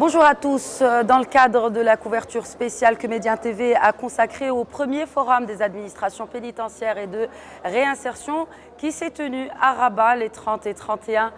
Bonjour à tous. Dans le cadre de la couverture spéciale que Médien TV a consacrée au premier forum des administrations pénitentiaires et de réinsertion qui s'est tenu à Rabat les 30 et 31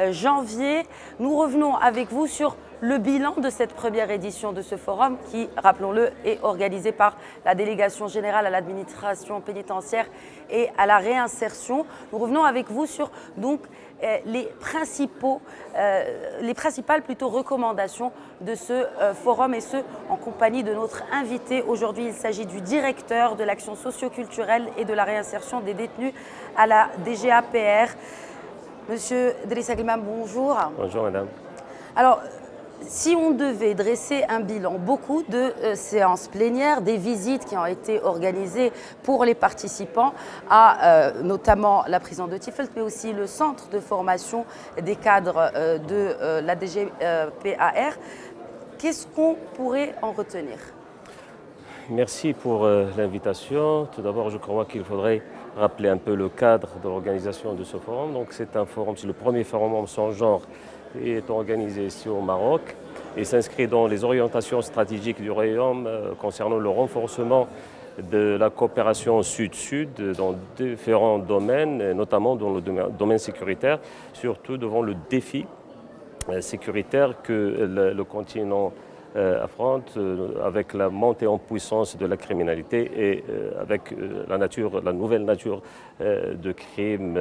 janvier, nous revenons avec vous sur le bilan de cette première édition de ce forum qui, rappelons-le, est organisé par la Délégation générale à l'administration pénitentiaire et à la réinsertion. Nous revenons avec vous sur les principales recommandations de ce forum et ce en compagnie de notre invité. Aujourd'hui, il s'agit du directeur de l'action socio-culturelle et de la réinsertion des détenus à la DGAPR. Monsieur Drissa Glimam, bonjour. Bonjour madame. Alors, si on devait dresser un bilan, beaucoup de séances plénières, des visites qui ont été organisées pour les participants à notamment la prison de Tifelt, mais aussi le centre de formation des cadres de la DGPAR, qu'est-ce qu'on pourrait en retenir? Merci pour l'invitation. Tout d'abord, je crois qu'il faudrait rappeler un peu le cadre de l'organisation de ce forum. Donc, c'est un forum, c'est le premier forum en son genre qui est organisé ici au Maroc et s'inscrit dans les orientations stratégiques du Royaume concernant le renforcement de la coopération sud-sud dans différents domaines, notamment dans le domaine sécuritaire, surtout devant le défi sécuritaire que le continent affronte avec la montée en puissance de la criminalité et avec la nouvelle nature de crime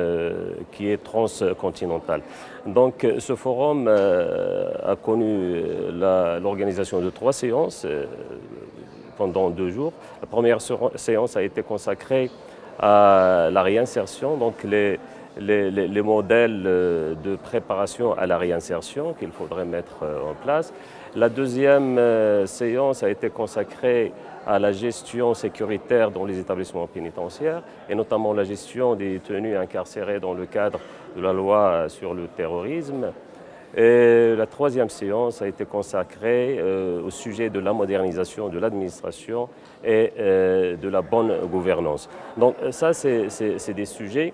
qui est transcontinentale. Donc ce forum a connu l'organisation de 3 séances pendant 2 jours. La première séance a été consacrée à la réinsertion, donc les modèles de préparation à la réinsertion qu'il faudrait mettre en place. La deuxième séance a été consacrée à la gestion sécuritaire dans les établissements pénitentiaires et notamment la gestion des détenus incarcérés dans le cadre de la loi sur le terrorisme. Et la troisième séance a été consacrée au sujet de la modernisation de l'administration et de la bonne gouvernance. Donc ça, c'est des sujets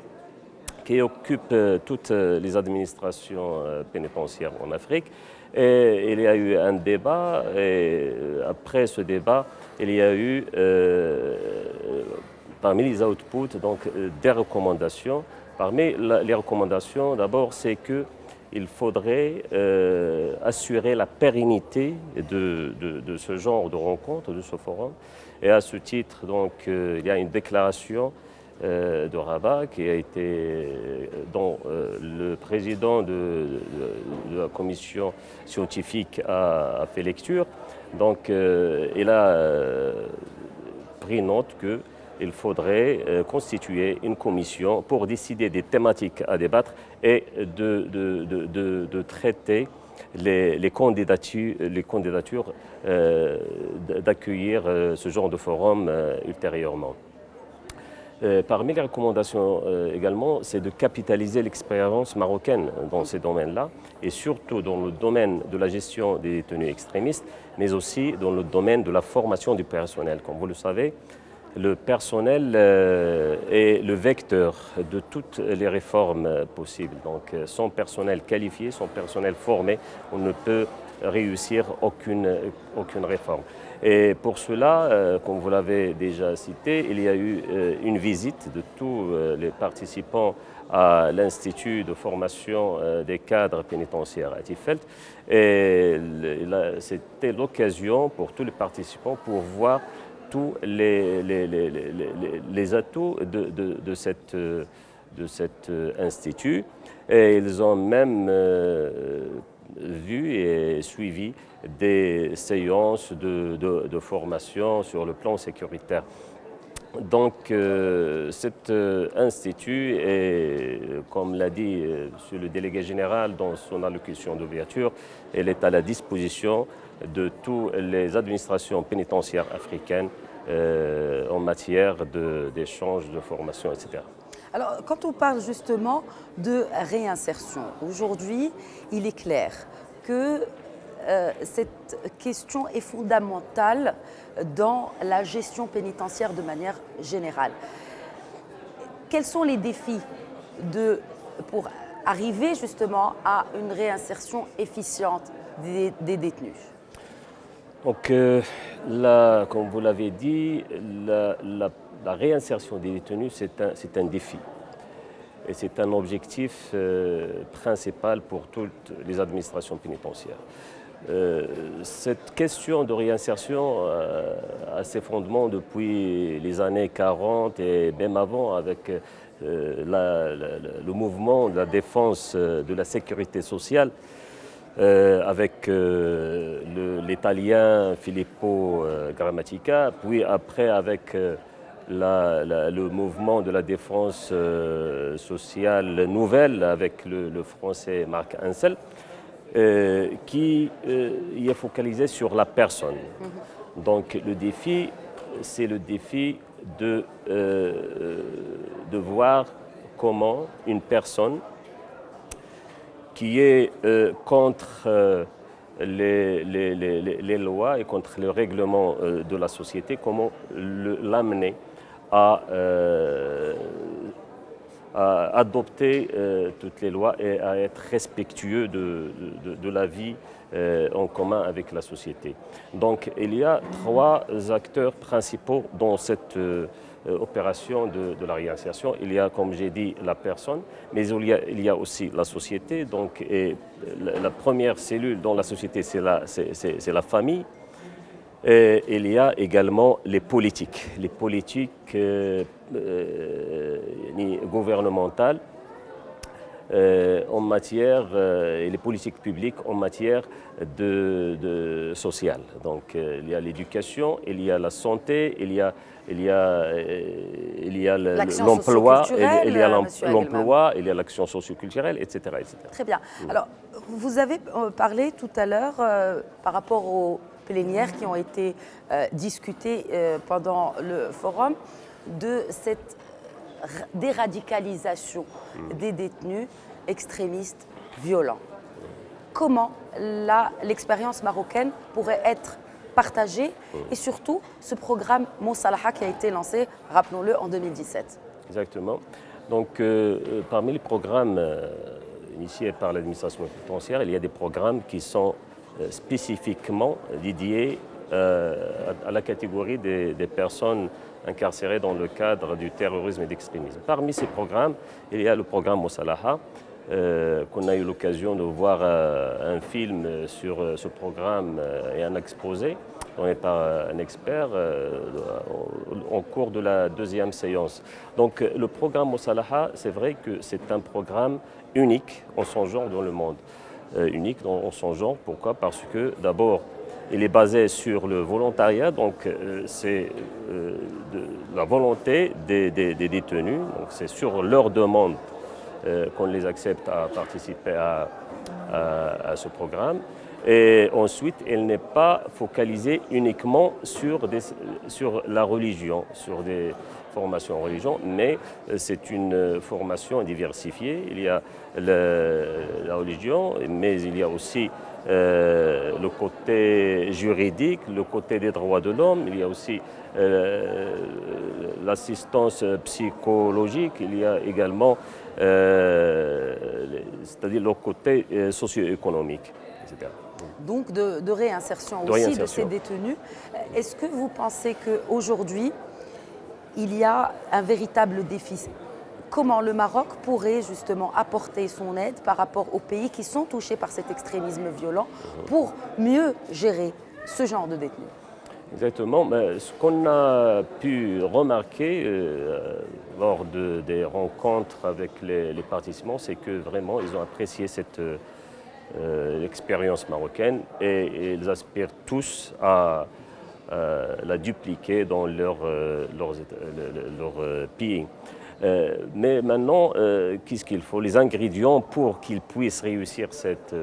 qui occupent toutes les administrations pénitentiaires en Afrique. Et il y a eu un débat et après ce débat, il y a eu parmi les outputs des recommandations. Parmi les recommandations, d'abord, c'est qu'il faudrait assurer la pérennité de ce genre de rencontre, de ce forum. Et à ce titre, donc, il y a une déclaration de Rabat qui a été dont le président de la commission scientifique a fait lecture. Donc il a pris note qu'il faudrait constituer une commission pour décider des thématiques à débattre et de traiter les candidatures d'accueillir ce genre de forum ultérieurement. Parmi les recommandations également, c'est de capitaliser l'expérience marocaine dans ces domaines-là, et surtout dans le domaine de la gestion des détenus extrémistes, mais aussi dans le domaine de la formation du personnel. Comme vous le savez, le personnel est le vecteur de toutes les réformes possibles. Donc sans personnel qualifié, sans personnel formé, on ne peut réussir aucune réforme. Et pour cela, comme vous l'avez déjà cité, il y a eu une visite de tous les participants à l'Institut de formation des cadres pénitentiaires à Tifelt. Et c'était l'occasion pour tous les participants pour voir tous les atouts de cet institut. Et ils ont même vu et suivi des séances de formation sur le plan sécuritaire. Donc cet institut est, comme l'a dit monsieur le délégué général dans son allocution d'ouverture, elle est à la disposition de toutes les administrations pénitentiaires africaines en matière d'échange, de formation, etc. Alors, quand on parle justement de réinsertion, aujourd'hui, il est clair que cette question est fondamentale dans la gestion pénitentiaire de manière générale. Quels sont les défis pour arriver justement à une réinsertion efficiente des détenus. Donc là, comme vous l'avez dit, la réinsertion des détenus, c'est un défi. Et c'est un objectif principal pour toutes les administrations pénitentiaires. Cette question de réinsertion a ses fondements depuis les années 40 et même avant avec le mouvement de la défense de la sécurité sociale avec l'italien Filippo Grammatica, puis après avec le mouvement de la défense sociale nouvelle avec le français Marc Ancel, qui y est focalisé sur la personne. Donc le défi, c'est le défi de voir comment une personne qui est contre les lois et contre le règlement de la société, comment l'amener à adopter toutes les lois et à être respectueux de la vie en commun avec la société. Donc il y a trois acteurs principaux dans cette opération de la réinsertion. Il y a, comme j'ai dit, la personne, mais il y a aussi la société. Donc, et la première cellule dans la société, c'est la famille. Et il y a également les politiques gouvernementales en matière, et les politiques publiques en matière de sociale. Donc il y a l'éducation, il y a la santé, il y a l'emploi, il y a l'action socioculturelle, etc., etc. Très bien. Alors, vous avez parlé tout à l'heure par rapport aux plénières qui ont été discutées pendant le forum de cette déradicalisation des détenus extrémistes violents. Comment l'expérience marocaine pourrait être partagée et surtout ce programme Moussalaha qui a été lancé, rappelons-le, en 2017. Exactement. Donc parmi les programmes initiés par l'administration pénitentiaire, il y a des programmes qui sont spécifiquement dédiés à la catégorie des personnes incarcérées dans le cadre du terrorisme et d'extrémisme. Parmi ces programmes, il y a le programme Moussalaha, qu'on a eu l'occasion de voir un film sur ce programme et un exposé donné par un expert en cours de la deuxième séance. Donc le programme Moussalaha, c'est vrai que c'est un programme unique en son genre dans le monde. Unique en son genre, pourquoi? Parce que d'abord, il est basé sur le volontariat, donc c'est la volonté des détenus, donc c'est sur leur demande qu'on les accepte à participer à ce programme. Et ensuite, elle n'est pas focalisée uniquement sur la religion, sur des formations en religion, mais c'est une formation diversifiée. Il y a la religion, mais il y a aussi le côté juridique, le côté des droits de l'homme, il y a aussi l'assistance psychologique, il y a également c'est-à-dire le côté socio-économique, etc. Donc de réinsertion aussi de ces détenus. Est-ce que vous pensez qu'aujourd'hui, il y a un véritable défi? Comment le Maroc pourrait justement apporter son aide par rapport aux pays qui sont touchés par cet extrémisme violent pour mieux gérer ce genre de détenus? Exactement. Mais ce qu'on a pu remarquer lors des rencontres avec les participants, c'est que vraiment ils ont apprécié cette l'expérience marocaine et ils aspirent tous à la dupliquer dans leur pays. Mais maintenant, qu'est-ce qu'il faut? Les ingrédients pour qu'ils puissent réussir cette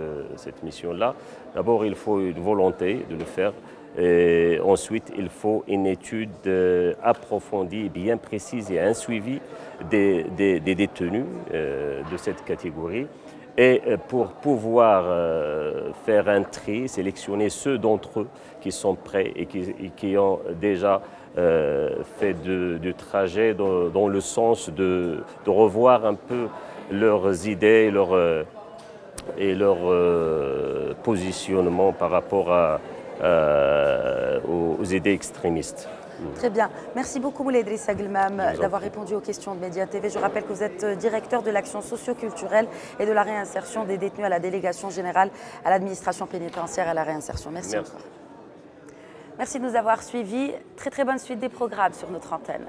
mission-là. D'abord, il faut une volonté de le faire. Et ensuite, il faut une étude approfondie, bien précise et un suivi des détenus de cette catégorie. Et pour pouvoir faire un tri, sélectionner ceux d'entre eux qui sont prêts et qui ont déjà fait du trajet dans le sens de revoir un peu leurs idées, et leur positionnement par rapport aux idées extrémistes. Très bien. Merci beaucoup Moulay Idrissa Guelmam d'avoir répondu aux questions de Média TV. Je rappelle que vous êtes directeur de l'action socio-culturelle et de la réinsertion des détenus à la délégation générale à l'administration pénitentiaire et à la réinsertion. Merci encore. Merci de nous avoir suivis. Très très bonne suite des programmes sur notre antenne.